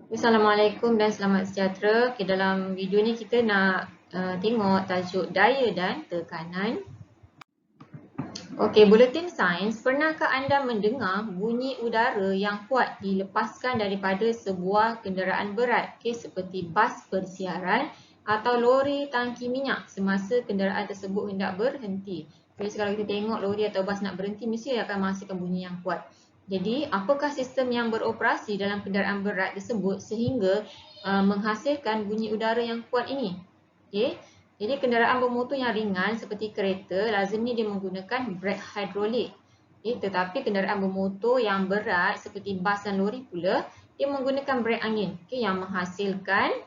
Assalamualaikum dan selamat sejahtera. Okay, dalam video ni kita nak tengok tajuk daya dan tekanan. Okey, buletin sains. Pernahkah anda mendengar bunyi udara yang kuat dilepaskan daripada sebuah kenderaan berat, seperti bas persiaran atau lori tangki minyak semasa kenderaan tersebut hendak berhenti? Jadi kalau kita tengok lori atau bas nak berhenti, mesti akan menghasilkan bunyi yang kuat. Jadi, apakah sistem yang beroperasi dalam kenderaan berat tersebut sehingga menghasilkan bunyi udara yang kuat ini? Okey. Jadi kenderaan bermotor yang ringan seperti kereta lazimnya dia menggunakan brek hidrolik. Tetapi kenderaan bermotor yang berat seperti bas dan lori pula dia menggunakan brek angin yang menghasilkan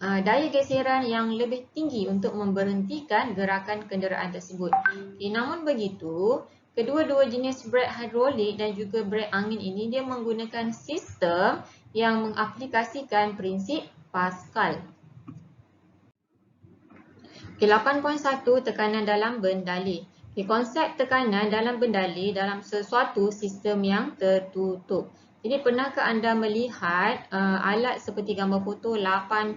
daya geseran yang lebih tinggi untuk memberhentikan gerakan kenderaan tersebut. Namun begitu, kedua-dua jenis brek hidrolik dan juga brek angin ini dia menggunakan sistem yang mengaplikasikan prinsip Pascal. 8.1 Tekanan dalam bendalih. Konsep tekanan dalam bendalih dalam sesuatu sistem yang tertutup. Jadi pernahkah anda melihat alat seperti gambar foto 8.1?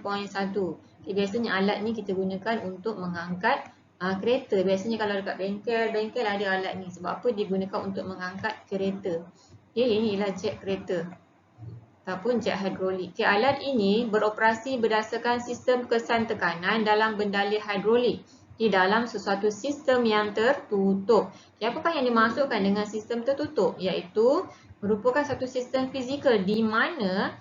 Biasanya alat ni kita gunakan untuk mengangkat kereta. Biasanya kalau dekat bengkel ada alat ni. Sebab apa? Digunakan untuk mengangkat kereta. Ini ialah jet kereta ataupun jet hidrolik. Alat ini beroperasi berdasarkan sistem kesan tekanan dalam bendalih hidrolik di dalam sesuatu sistem yang tertutup. Apakah yang dimaksudkan dengan sistem tertutup? Iaitu merupakan satu sistem fizikal di mana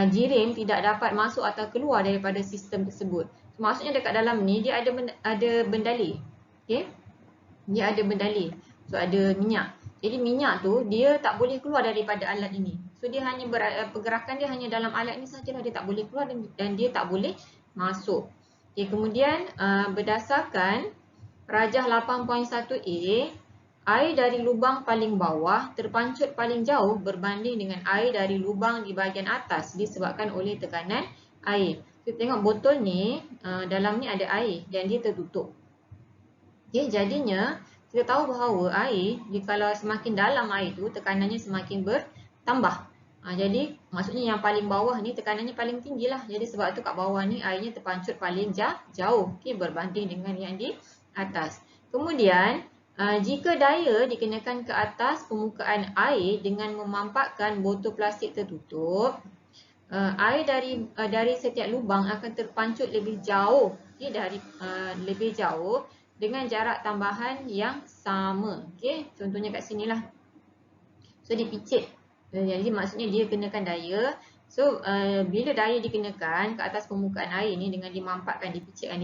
jirim tidak dapat masuk atau keluar daripada sistem tersebut. Maksudnya dekat dalam ni dia ada bendalih. Dia ada bendalih. So ada minyak. Jadi minyak tu dia tak boleh keluar daripada alat ini. So dia hanya pergerakan dia hanya dalam alat ini sahajalah, dia tak boleh keluar dan dia tak boleh masuk. Kemudian berdasarkan rajah 8.1a, air dari lubang paling bawah terpancut paling jauh berbanding dengan air dari lubang di bahagian atas disebabkan oleh tekanan air. Kita tengok botol ni, dalam ni ada air dan dia tertutup. Jadinya kita tahu bahawa air, kalau semakin dalam air tu tekanannya semakin bertambah. Jadi maksudnya yang paling bawah ni tekanannya paling tinggi lah. Jadi sebab tu kat bawah ni airnya terpancut paling jauh berbanding dengan yang di atas. Kemudian jika daya dikenakan ke atas permukaan air dengan memampakkan botol plastik tertutup, air dari setiap lubang akan terpancut lebih jauh, lebih jauh dengan jarak tambahan yang sama. Contohnya kat sinilah. So dipicit. Jadi maksudnya dia kenakan daya. So bila daya dikenakan ke atas permukaan air ni dengan dipicitkan,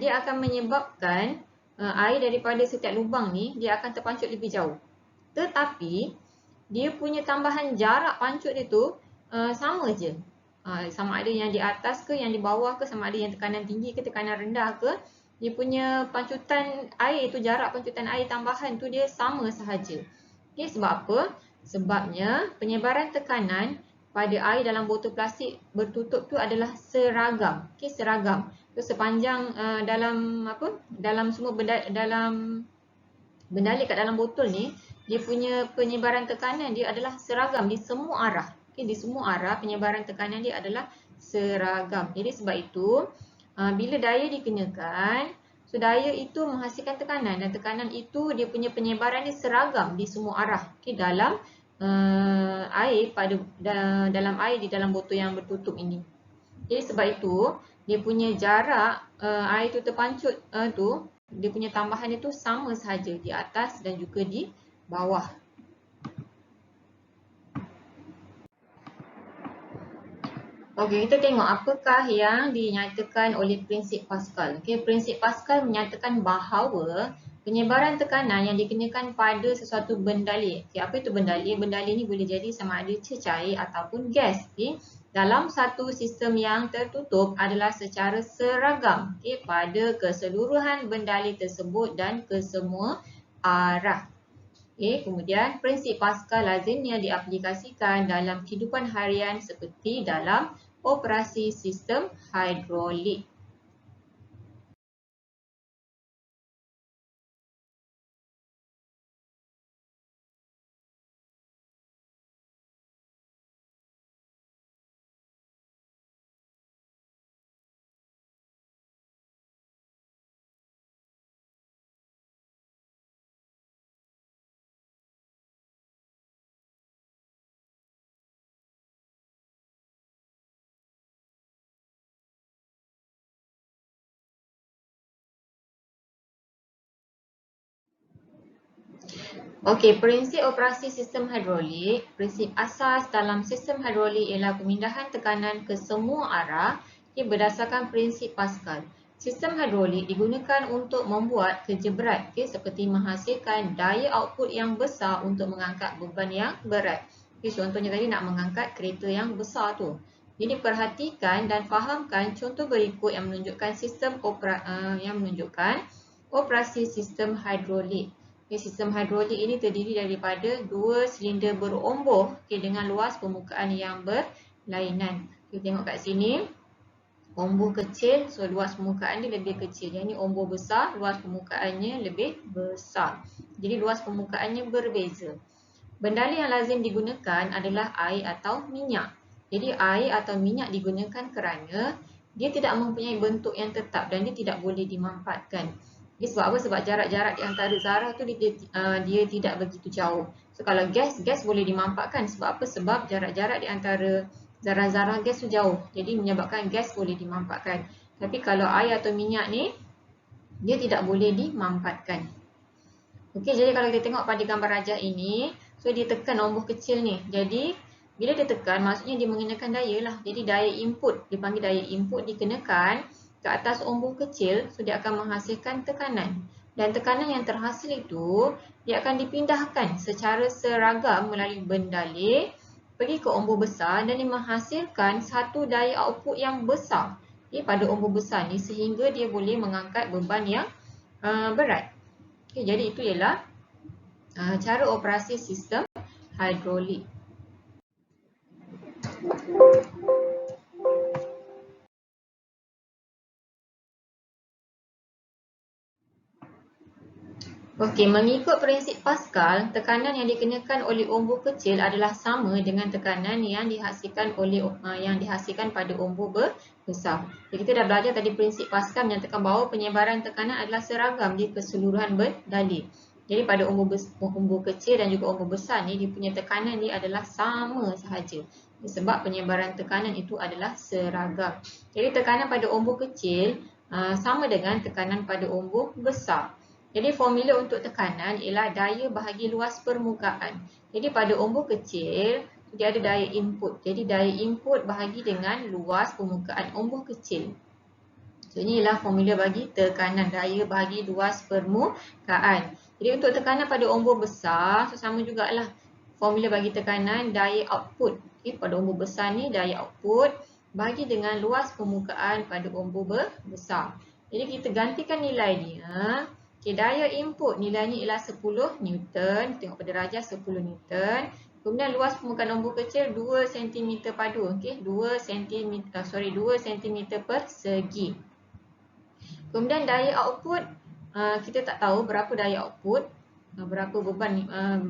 dia akan menyebabkan air daripada setiap lubang ni dia akan terpancut lebih jauh. Tetapi dia punya tambahan jarak pancut dia tu sama je. Sama ada yang di atas ke yang di bawah ke, sama ada yang tekanan tinggi ke tekanan rendah ke, dia punya pancutan air tu, jarak pancutan air tambahan tu dia sama sahaja. Sebab apa? Sebabnya penyebaran tekanan pada air dalam botol plastik bertutup tu adalah seragam. Seragam. So, sepanjang dalam semua dalam bendalih kat dalam botol ni, dia punya penyebaran tekanan dia adalah seragam di semua arah. Di semua arah penyebaran tekanan dia adalah seragam. Jadi sebab itu bila daya dikenakan, so daya itu menghasilkan tekanan dan tekanan itu dia punya penyebaran dia seragam di semua arah. Dalam air dalam air di dalam botol yang bertutup ini. Jadi sebab itu dia punya jarak air tu terpancut dia punya tambahan itu sama sahaja di atas dan juga di bawah. Okey, kita tengok apakah yang dinyatakan oleh prinsip Pascal. Prinsip Pascal menyatakan bahawa penyebaran tekanan yang dikenakan pada sesuatu bendalih. Apa itu bendalih? Bendalih ni boleh jadi sama ada cecair ataupun gas. Dalam satu sistem yang tertutup adalah secara seragam pada keseluruhan bendalih tersebut dan ke semua arah. Kemudian prinsip Pascal lazimnya diaplikasikan dalam kehidupan harian seperti dalam operasi sistem hidrolik. Okey, prinsip operasi sistem hidrolik. Prinsip asas dalam sistem hidrolik ialah pemindahan tekanan ke semua arah berdasarkan prinsip Pascal. Sistem hidrolik digunakan untuk membuat kerja berat seperti menghasilkan daya output yang besar untuk mengangkat beban yang berat. Contohnya tadi nak mengangkat kereta yang besar tu. Jadi perhatikan dan fahamkan contoh berikut yang menunjukkan operasi sistem hidrolik. Sistem hidrolik ini terdiri daripada dua silinder beromboh dengan luas permukaan yang berlainan. Kita tengok kat sini, omboh kecil, so luas permukaan dia lebih kecil. Yang ni omboh besar, luas permukaannya lebih besar. Jadi luas permukaannya berbeza. Bendali yang lazim digunakan adalah air atau minyak. Jadi air atau minyak digunakan kerana dia tidak mempunyai bentuk yang tetap dan dia tidak boleh dimanfaatkan. Sebab apa? Sebab jarak-jarak di antara zarah tu dia tidak begitu jauh. So kalau gas boleh dimanfaatkan. Sebab apa? Sebab jarak-jarak di antara zarah-zarah gas tu jauh. Jadi menyebabkan gas boleh dimanfaatkan. Tapi kalau air atau minyak ni, dia tidak boleh dimanfaatkan. Okey, jadi kalau kita tengok pada gambar rajah ini, so dia tekan omboh kecil ni. Jadi bila dia tekan, maksudnya dia mengenakan daya lah. Jadi daya input, dipanggil daya input, dikenakan ke atas omboh kecil, so dia akan menghasilkan tekanan. Dan tekanan yang terhasil itu, dia akan dipindahkan secara seragam melalui bendali pergi ke omboh besar dan dia menghasilkan satu daya output yang besar pada omboh besar ni sehingga dia boleh mengangkat beban yang berat. Okay, jadi itu ialah cara operasi sistem hidrolik. Okey, mengikut prinsip Pascal, tekanan yang dikenakan oleh omboh kecil adalah sama dengan tekanan yang dihasilkan pada omboh besar. Jadi kita dah belajar tadi prinsip Pascal menyatakan bahawa penyebaran tekanan adalah seragam di keseluruhan bendali. Jadi pada omboh kecil dan juga omboh besar ni, dia punya tekanan ni adalah sama sahaja. Sebab penyebaran tekanan itu adalah seragam. Jadi tekanan pada omboh kecil sama dengan tekanan pada omboh besar. Jadi formula untuk tekanan ialah daya bahagi luas permukaan. Jadi pada omboh kecil, dia ada daya input. Jadi daya input bahagi dengan luas permukaan omboh kecil. So ini ialah formula bagi tekanan, daya bahagi luas permukaan. Jadi untuk tekanan pada omboh besar, so sama jugalah formula bagi tekanan daya output. Pada omboh besar ni daya output bahagi dengan luas permukaan pada omboh besar. Jadi kita gantikan nilai dia. Daya input nilainya ialah 10 Newton. Tengok pada rajah 10 Newton. Kemudian luas permukaan omboh kecil 2 cm padu. 2 cm persegi. Kemudian daya output, kita tak tahu berapa daya output. Berapa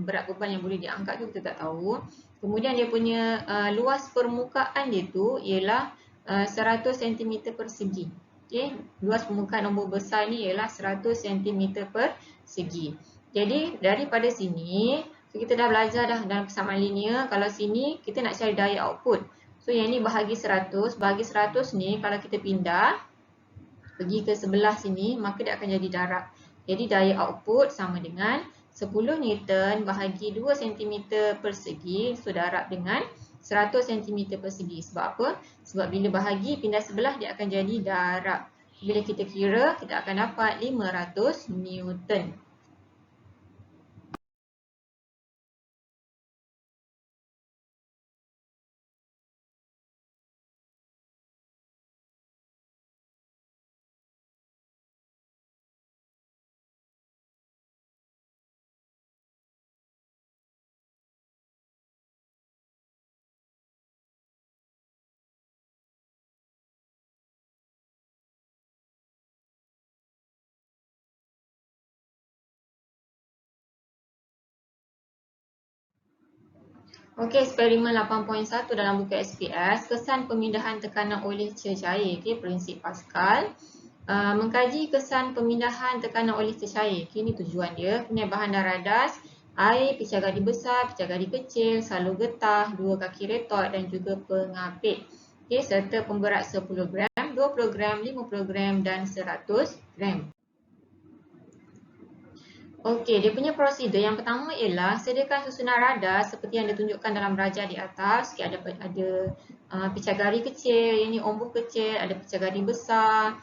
berat beban yang boleh diangkat tu kita tak tahu. Kemudian dia punya luas permukaan dia tu ialah 100 cm persegi. Okay. Luas permukaan omboh besar ni ialah 100 cm persegi. Jadi daripada sini, so kita dah belajar dah dalam persamaan linear. Kalau sini kita nak cari daya output. So yang ni bahagi 100. Bahagi 100 ni kalau kita pindah pergi ke sebelah sini, maka dia akan jadi darab. Jadi daya output sama dengan 10 Newton bahagi 2 cm persegi. So darab dengan 100 cm persegi. Sebab apa? Sebab bila bahagi pindah sebelah dia akan jadi darab. Bila kita kira, kita akan dapat 500 Newton. Okey, eksperimen 8.1 dalam buku SPS, kesan pemindahan tekanan oleh cecair, prinsip Pascal. Mengkaji kesan pemindahan tekanan oleh cecair. Ini tujuan dia, kemudian bahan darah das, air, pecah gadi besar, pecah gadi kecil, salur getah, 2 kaki retort dan juga pengapit. Serta pemberat 10 gram, 20 gram, 50 gram dan 100 gram. Okey, dia punya prosedur yang pertama ialah sediakan susunan radar seperti yang ditunjukkan dalam rajah di atas. Okay, ada picagari kecil, ini umbu kecil, ada picagari besar,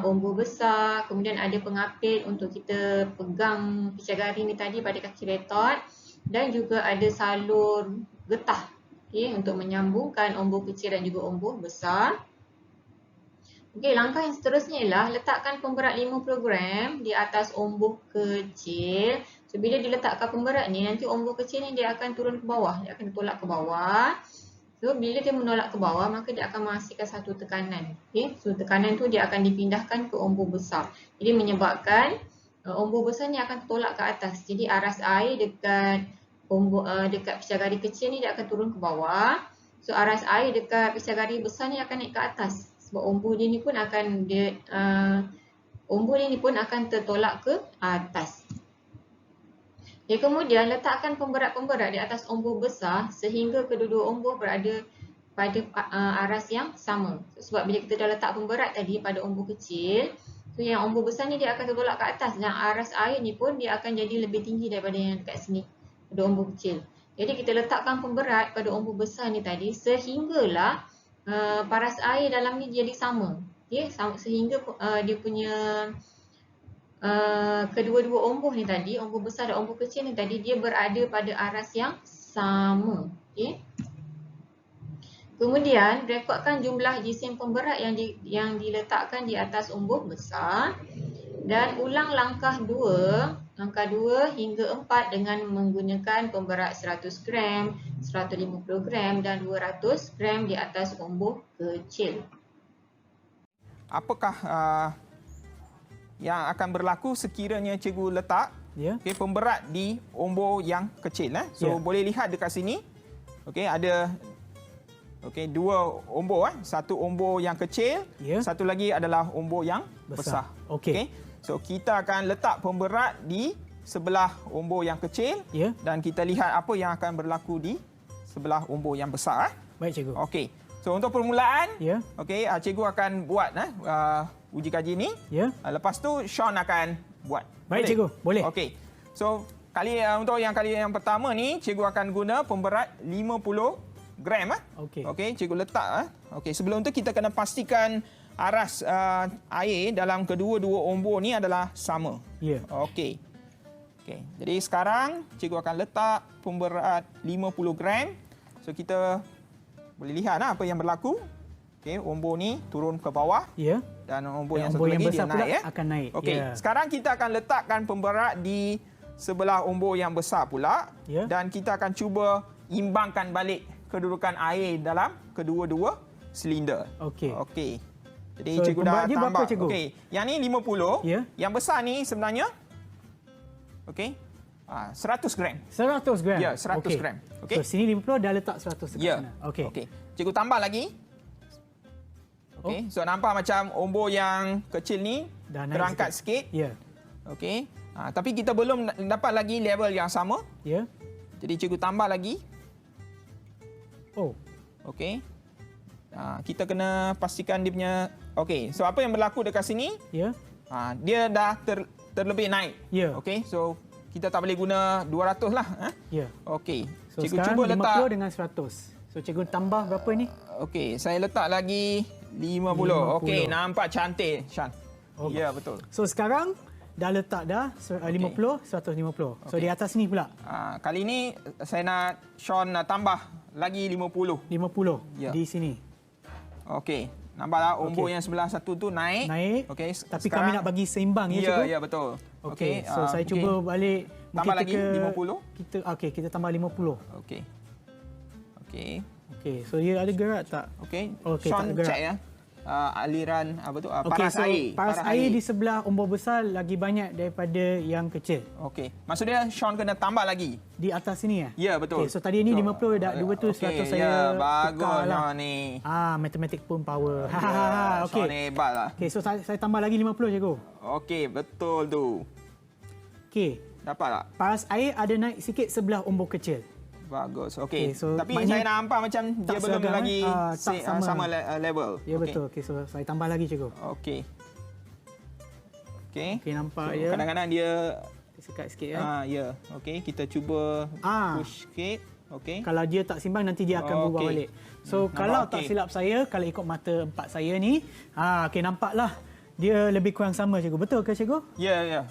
umbu besar, kemudian ada pengapit untuk kita pegang picagari ni tadi pada kaki retot, dan juga ada salur getah, okay, untuk menyambungkan umbu kecil dan juga umbu besar. Okey, langkah yang seterusnya ialah letakkan pemberat 50 gram di atas umbu kecil. So, bila diletakkan pemberat ni, nanti umbu kecil ni dia akan turun ke bawah. Dia akan tolak ke bawah. So, bila dia menolak ke bawah, maka dia akan menghasilkan satu tekanan. Okay? So, tekanan tu dia akan dipindahkan ke umbu besar. Jadi, menyebabkan umbu besar ni akan tertolak ke atas. Jadi, aras air dekat picagari kecil ni dia akan turun ke bawah. So, aras air dekat picagari besar ni akan naik ke atas. Sebab umbu dia ni pun akan tertolak ke atas. Dan kemudian letakkan pemberat-pemberat di atas umbu besar sehingga kedua-dua umbu berada pada aras yang sama. Sebab bila kita dah letak pemberat tadi pada umbu kecil, so yang umbu besar ni dia akan tertolak ke atas dan aras air ni pun dia akan jadi lebih tinggi daripada yang dekat sini, pada umbu kecil. Jadi kita letakkan pemberat pada umbu besar ni tadi sehinggalah paras air dalam ni jadi sama. Okay? Sehingga dia punya kedua-dua umbu ni tadi, umbu besar dan umbu kecil ni tadi, dia berada pada aras yang sama. Okay? Kemudian rekodkan jumlah jisim pemberat yang diletakkan di atas umbu besar dan ulang langkah 2 hingga 4 dengan menggunakan pemberat 100 gram, 150 gram dan 200 gram di atas umbu kecil. Apakah yang akan berlaku sekiranya cikgu letak pemberat di umbu yang kecil? So boleh lihat dekat sini, ada dua umbu, satu umbu yang kecil, satu lagi adalah umbu yang besar. So kita akan letak pemberat di sebelah umbu yang kecil dan kita lihat apa yang akan berlaku di sebelah umbu yang besar. Baik cikgu. So untuk permulaan, cikgu akan buat uji kaji ni. Lepas tu Sean akan buat. Baik cikgu, boleh. So untuk kali yang pertama ni cikgu akan guna pemberat 50 gram. Cikgu letak. Sebelum tu kita kena pastikan aras air dalam kedua-dua umbu ni adalah sama. Jadi sekarang cikgu akan letak pemberat 50 gram. So kita boleh lihat apa yang berlaku. Umbu ni turun ke bawah. Dan umbu yang satu lagi dia naik. Akan naik. Sekarang kita akan letakkan pemberat di sebelah umbu yang besar pula. Dan kita akan cuba imbangkan balik kedudukan air dalam kedua-dua silinder. Jadi so, cikgu dah tambah. Berapa, cikgu? Yang ni 50. Yang besar ni sebenarnya 100 gram. 100 gram? Ya, 100 gram. So sini 50 dah letak 100 dekat sana. Cikgu tambah lagi. So nampak macam umbu yang kecil ni dah terangkat sikit. Tapi kita belum dapat lagi level yang sama. Jadi cikgu tambah lagi. Kita kena pastikan dia punya. So apa yang berlaku dekat sini? Dia dah terlebih naik. So kita tak boleh guna 200 lah. So cikgu sekarang cuba 50 letak dengan 100. So cikgu tambah berapa ni? Saya letak lagi 50. Nampak cantik, Shan. Ya, betul. So sekarang dah letak dah 50, 150. So di atas ni pula. Kali ni saya nak Sean tambah lagi 50. 50 di sini. Nampaklah umbu yang sebelah satu tu naik. Tapi sekarang, kami nak bagi seimbang ya cikgu. Ya, betul. So saya cuba balik. Tambah lagi 50. Kita tambah 50. So dia ada gerak tak? Sean check ya. Aliran paras air. Paras air di sebelah umbu besar lagi banyak daripada yang kecil. Maksudnya Sean kena tambah lagi di atas sini ya? Ya, betul. So tadi ni 50 dah 200 100 saya bagus lah. Ni. Matematik pun power. Sean hebat lah. So saya tambah lagi 50 cikgu. Betul tu. Dapat tak? Paras air ada naik sikit sebelah umbu kecil. Bagus. So, tapi saya nampak macam dia belum lagi sama level. Ya, betul. So saya tambah lagi cikgu. Nampak ya. Kadang-kadang dia Sekat sikit Ya. Okey, kita cuba push sikit. Okey. Kalau dia tak simbang nanti dia akan berubah balik. So kalau tak silap saya, kalau ikut mata 4 saya ni, okey nampaklah dia lebih kurang sama cikgu. Betul ke cikgu? Ya.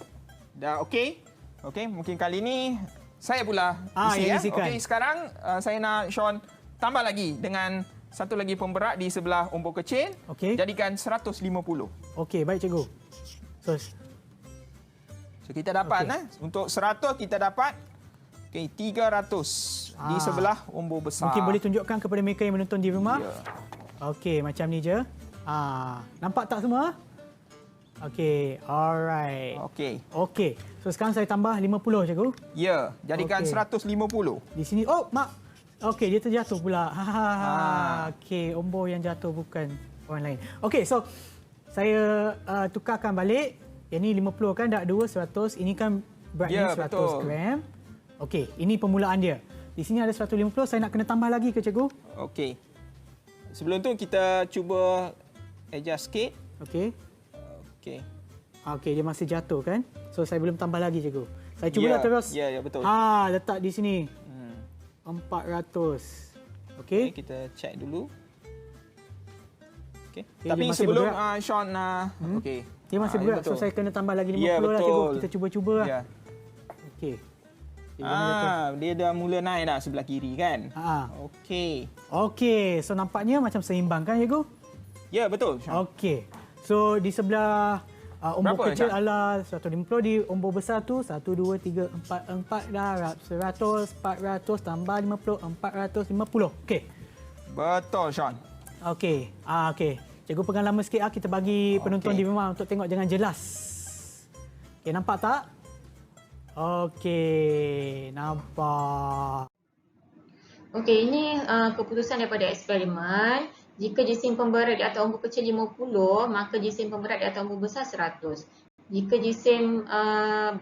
Dah okey. Okey, mungkin kali ni saya pula isi yang isikan. Okey, sekarang saya nak Sean tambah lagi dengan satu lagi pemberat di sebelah ombor kecil. Okey. Jadikan 150. Okey, baik cikgu. So kita dapat untuk 100 kita dapat 300 di sebelah ombor besar. Mungkin boleh tunjukkan kepada mereka yang menonton di rumah. Ya. Okey, macam ni je. Nampak tak semua? Okey, alright. Okey. So sekarang saya tambah 50 cikgu. Ya, jadikan 150. Di sini, mak. Okey, dia terjatuh pula. Okey, ombor yang jatuh bukan orang lain. Okey, so saya tukarkan balik. Yang ni 50 kan, dah 2 100. Ini kan beratnya 100 gram. Okey, ini permulaan dia. Di sini ada 150, saya nak kena tambah lagi ke cikgu? Okey. Sebelum tu kita cuba adjust sikit. Okey. Okey. Okey, dia masih jatuh kan? So saya belum tambah lagi cikgu. Saya cubalah terus. Ya, betul. Letak di sini. 400. Okey. Kita check dulu. Okey. Tapi sebelum Sean okey. Dia masih berat, so saya kena tambah lagi 50 lah cikgu. Kita cuba-cuba lah. Ya. Okey. Dia dah mula naik dah sebelah kiri kan? Okey, so nampaknya macam seimbang kan cikgu? Ya, betul. Okey. So di sebelah ombor kecil adalah 150, di ombor besar tu 1 2 3 4 darab 100 400 tambah 50 450. Okey. Betul, Sean. Okey. Okey. Cikgu pegang lama sikit kita bagi penonton di rumah untuk tengok dengan jelas. Okey, nampak tak? Okey, nampak. Okey, ini keputusan daripada eksperimen. Jika jisim pemberat di atas ombor kecil 50, maka jisim pemberat di atas ombor besar 100. Jika jisim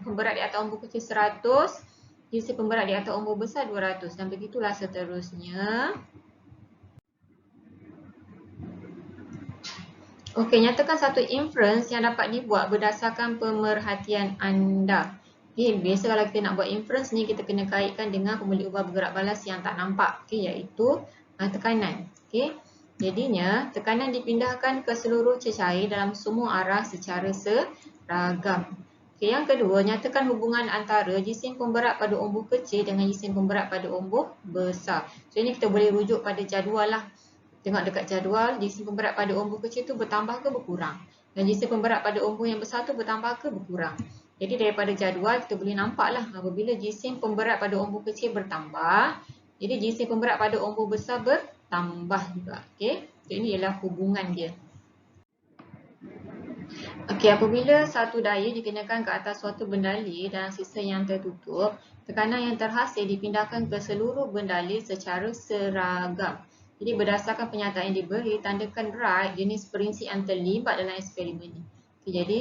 pemberat di atas ombor kecil 100, jisim pemberat di atas ombor besar 200 dan begitulah seterusnya. Okey, nyatakan satu inference yang dapat dibuat berdasarkan pemerhatian anda. Okay, biasa kalau kita nak buat inference ni, kita kena kaitkan dengan pembeli ubah bergerak balas yang tak nampak, iaitu tekanan. Okay. Jadinya, tekanan dipindahkan ke seluruh cecair dalam semua arah secara seragam. Okay, yang kedua, nyatakan hubungan antara jisim pemberat pada ombor kecil dengan jisim pemberat pada ombor besar. So, ini kita boleh rujuk pada jadual lah. Tengok dekat jadual, jisim pemberat pada ombor kecil tu bertambah ke berkurang? Dan jisim pemberat pada ombor yang besar tu bertambah ke berkurang? Jadi daripada jadual kita boleh nampaklah apabila jisim pemberat pada ombor kecil bertambah, jadi jisim pemberat pada ombor besar bertambah juga. Okey. So ini ialah hubungan dia. Okey, apabila satu daya dikenakan ke atas suatu bendali dalam sistem yang tertutup, tekanan yang terhasil dipindahkan ke seluruh bendali secara seragam. Jadi berdasarkan pernyataan yang diberi, tandakan right jenis prinsip yang terlibat dalam eksperimen ini. Okay, jadi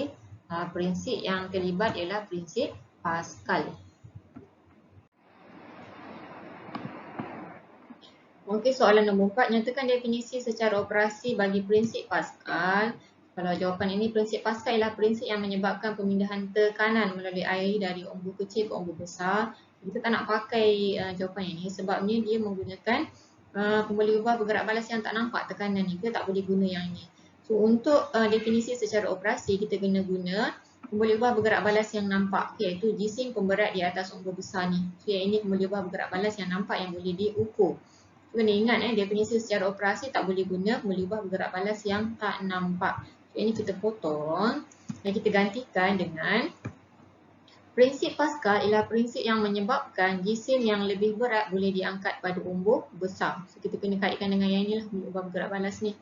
prinsip yang terlibat ialah prinsip Pascal. Okey, soalan nombor 4. Nyatakan definisi secara operasi bagi prinsip Pascal. Kalau jawapan ini, prinsip Pascal ialah prinsip yang menyebabkan pemindahan tekanan melalui air dari ombor kecil ke ombor besar. Kita tak nak pakai jawapan ini sebabnya dia menggunakan pembeli ubah bergerak balas yang tak nampak tekanan ni. Kita tak boleh guna yang ini. So untuk definisi secara operasi, kita kena guna pembeli ubah bergerak balas yang nampak, iaitu jisim pemberat di atas ombor besar ni. So yang ini pembeli ubah bergerak balas yang nampak yang boleh diukur. So, kena ingat definisi secara operasi tak boleh guna pembeli ubah bergerak balas yang tak nampak. So ini kita potong dan kita gantikan dengan prinsip Pascal ialah prinsip yang menyebabkan jisim yang lebih berat boleh diangkat pada ombor besar. So kita kena kaitkan dengan yang inilah pembeli ubah bergerak balas ni.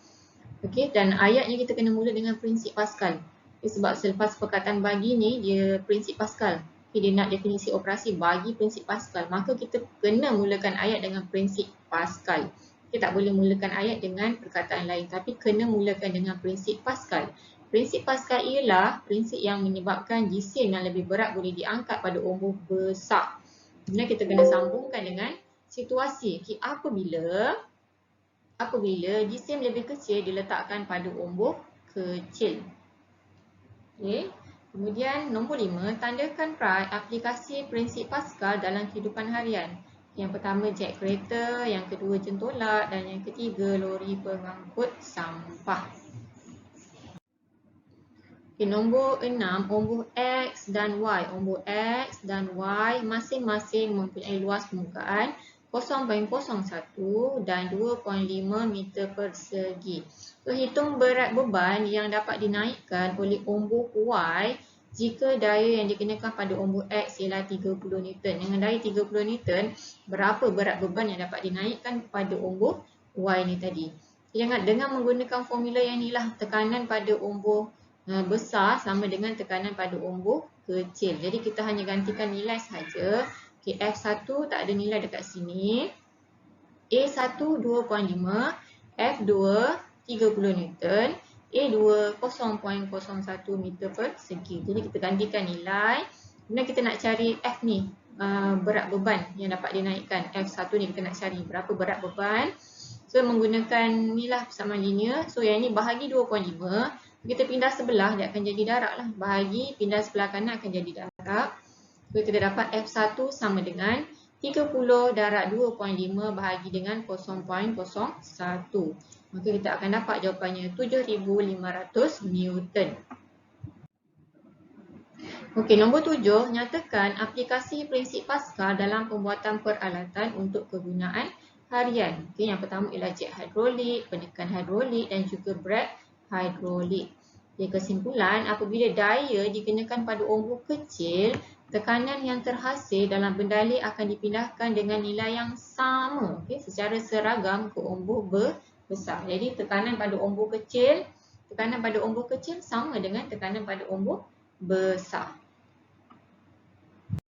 Okey, dan ayatnya kita kena mula dengan prinsip Pascal. Sebab selepas perkataan bagi ni dia prinsip Pascal. Dia nak definisi operasi bagi prinsip Pascal. Maka kita kena mulakan ayat dengan prinsip Pascal. Kita tak boleh mulakan ayat dengan perkataan lain, tapi kena mulakan dengan prinsip Pascal. Prinsip Pascal ialah prinsip yang menyebabkan jisim yang lebih berat boleh diangkat pada ombor besar. Kemudian kita kena sambungkan dengan situasi. Okay, apabila jisim lebih kecil diletakkan pada ombor kecil. Okay. Kemudian nombor 5, tandakan peraih aplikasi prinsip Pascal dalam kehidupan harian. Yang pertama jet kereta, yang kedua jentolak dan yang ketiga lori pengangkut sampah. Okay, nombor 6, umbuh X dan Y. Umbuh X dan Y masing-masing mempunyai luas permukaan 0.01 dan 2.5 meter persegi. So, hitung berat beban yang dapat dinaikkan oleh umbuh Y jika daya yang dikenakan pada umbuh X ialah 30 Newton. Dengan daya 30 Newton, berapa berat beban yang dapat dinaikkan pada umbuh Y ni tadi. Jangan dengan menggunakan formula yang inilah, tekanan pada umbuh besar sama dengan tekanan pada umbuh kecil. Jadi kita hanya gantikan nilai sahaja. Okay, F1 tak ada nilai dekat sini. A1 2.5, F2 30 Newton, A2 0.01 meter persegi. Jadi kita gantikan nilai. Kemudian kita nak cari F ni, berat beban yang dapat dinaikkan. F1 ni kita nak cari berapa berat beban. So menggunakan inilah persamaan linear. So yang ni bahagi 2.5. Kita pindah sebelah, dia akan jadi darab lah. Bahagi, pindah sebelah kanan akan jadi darab. So, kita dapat F1 sama dengan 30 darab 2.5 bahagi dengan 0.01. Maka kita akan dapat jawapannya 7,500 Newton. Okey, nombor 7, nyatakan aplikasi prinsip Pascal dalam pembuatan peralatan untuk kegunaan harian. Okey, yang pertama ialah jet hidrolik, penekan hidrolik dan juga brake hidrolik. Jadi kesimpulan, apabila daya dikenakan pada umbuh kecil, tekanan yang terhasil dalam bendali akan dipindahkan dengan nilai yang sama, secara seragam ke umbuh besar. Jadi tekanan pada umbuh kecil sama dengan tekanan pada umbuh besar.